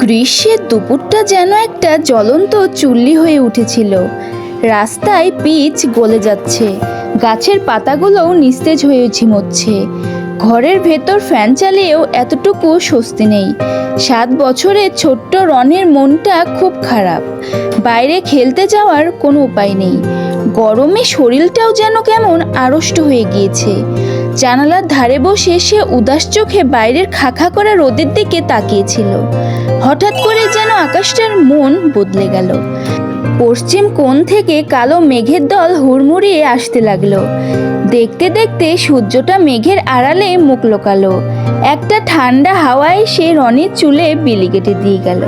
গ্রীষ্মের দুপুরটা যেন একটা জ্বলন্ত চুল্লি হয়ে উঠেছিল। রাস্তায় পিচ গলে যাচ্ছে, গাছের পাতাগুলোও নিস্তেজ হয়ে ঝিমোচ্ছে। ঘরের ভেতর ফ্যান চালিয়েও এতটুকু স্বস্তি নেই। 7 বছরের ছোট্ট রনির মনটা খুব খারাপ। বাইরে খেলতে যাওয়ার কোনো উপায় নেই। গরমে শরীরটাও যেন কেমন আড়ষ্ট হয়ে গিয়েছে। জানালার ধারে বসে সে উদাস চোখে বাইরের খাখা করা রোদের দিকে তাকিয়েছিল। হঠাৎ করে যেন আকাশটার মন বদলে গেল। পশ্চিম কোণ থেকে কালো মেঘের দল হুড়মুড়িয়ে আসতে লাগলো। দেখতে দেখতে সূর্যটা মেঘের আড়ালে মুখ লোকালো। একটা ঠান্ডা হাওয়ায় সে রনির চুলে বিলি কেটে দিয়ে গেল।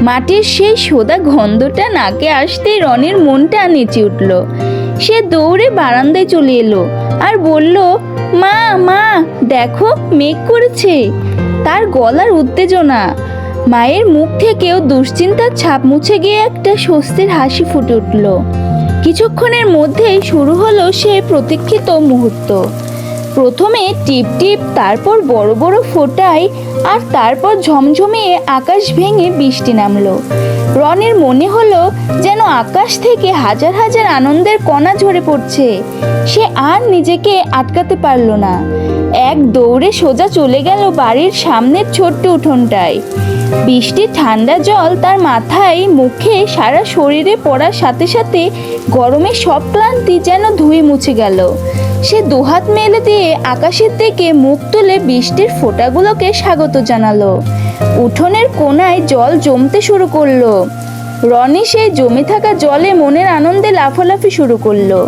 মাটির সেই সোদা গন্ধটা নাকে আসতেই রনির মনটা নেচে উঠল। সে দৌড়ে বারান্দায় চলে এলো আর বলল, মা মা দেখো, মেঘ করেছে। তার গলার উত্তেজনা। মায়ের মুখ থেকেও দুশ্চিন্তার ছাপ মুছে গিয়ে একটা স্বস্তির হাসি ফুটে উঠল। কিছুক্ষণের মধ্যেই শুরু হলো সে প্রতীক্ষিত মুহূর্ত। প্রথমে টিপ টিপ, তারপর বড় বড় ফোঁটায়, আর তারপর ঝমঝমিয়ে আকাশ ভেঙে বৃষ্টি নামলো। রনির মনে হলো যেন আকাশ থেকে হাজার হাজার আনন্দের কণা ঝরে পড়ছে। সে আর নিজেকে আটকাতে পারল না। এক দৌড়ে সোজা চলে গেল বাড়ির সামনের ছোট্ট উঠোনটায়। বৃষ্টির ঠান্ডা জল তার মাথায়, মুখে, সারা শরীরে পড়ার সাথে সাথে গরমে সব ক্লান্তি যেন ধুয়ে মুছে গেল। সে দুহাত মেলে দিয়ে আকাশের দিকে মুখ তুলে বৃষ্টির ফোঁটাগুলোকে স্বাগত জানালো। উঠোনের কোণায় জল জমতে শুরু করলো। রনি সেই জমে থাকা জলে মনের আনন্দে লাফালাফি শুরু করলো।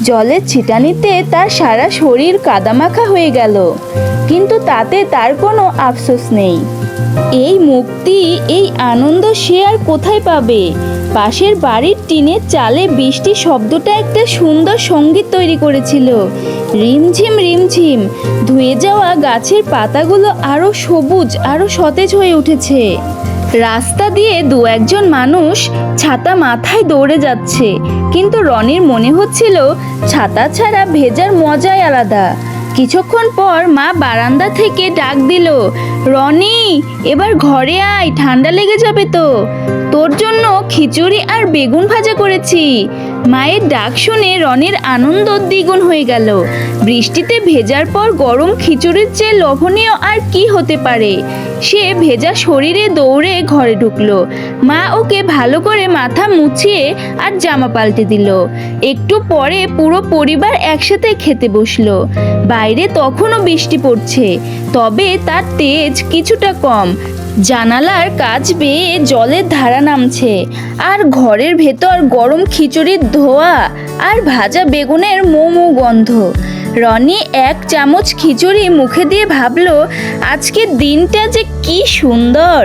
জলের ছিটানিতে তার সারা শরীর কাদামাখা হয়ে গেল, কিন্তু তাতে তার কোনো আফসোস নেই। এই মুক্তি, এই আনন্দ সে আর কোথায় পাবে? পাশের বাড়ির টিনের চালে বৃষ্টির শব্দটা একটা সুন্দর সঙ্গীত তৈরি করেছিল। রিমঝিম রিমঝিম, ধুয়ে যাওয়া গাছের পাতাগুলো আরো সবুজ, আরো সতেজ হয়ে উঠেছে। রাস্তা দিয়ে 2-1 মানুষ ছাতা মাথায় দৌড়ে যাচ্ছে, কিন্তু রনির মনে হচ্ছিল ছাতা ছাড়া ভেজার মজাই আলাদা। কিছুক্ষণ পর মা বারান্দা থেকে ডাক দিল, রনি এবার ঘরে আয়, ঠান্ডা লেগে যাবে তো। তোর জন্য খিচুড়ি আর বেগুন ভাজা করেছি। মায়ের ডাক শুনে রনির আনন্দ দ্বিগুণ হয়ে গেল। বৃষ্টিতে ভেজার পর গরম খিচুড়ির চেয়ে লোভনীয় আর কি হতে পারে। সে ভেজা শরীরে দৌড়ে ঘরে ঢুকলো। মা ওকে ভালো করে মাথা মুছিয়ে আর জামা পাল্টে দিল। একটু পরে পুরো পরিবার একসাথে খেতে বসলো। বাইরে তখনও বৃষ্টি পড়ছে, তবে তার তেজ কিছুটা কম। জানালার কাচ বেয়ে জলের ধারা নামছে, আর ঘরের ভেতর গরম খিচুড়ির ধোয়া আর ভাজা বেগুনের মৌ গন্ধ। রনি 1 চামচ খিচুড়ি মুখে দিয়ে ভাবলো, আজকের দিনটা যে কি সুন্দর।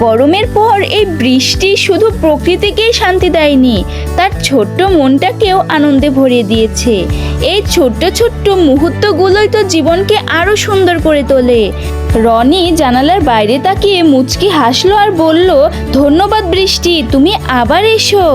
গরমের পর এই বৃষ্টি শুধু প্রকৃতিকেই শান্তি দেয়নি, তার ছোট্ট মনটাকেও আনন্দে ভরিয়ে দিয়েছে। এই ছোট্ট ছোট্ট মুহূর্তগুলোই তো জীবনকে আরো সুন্দর করে তোলে। রনি জানালার বাইরে তাকিয়ে মুচকি হাসলো আর বলল, ধন্যবাদ বৃষ্টি, তুমি আবার এসো।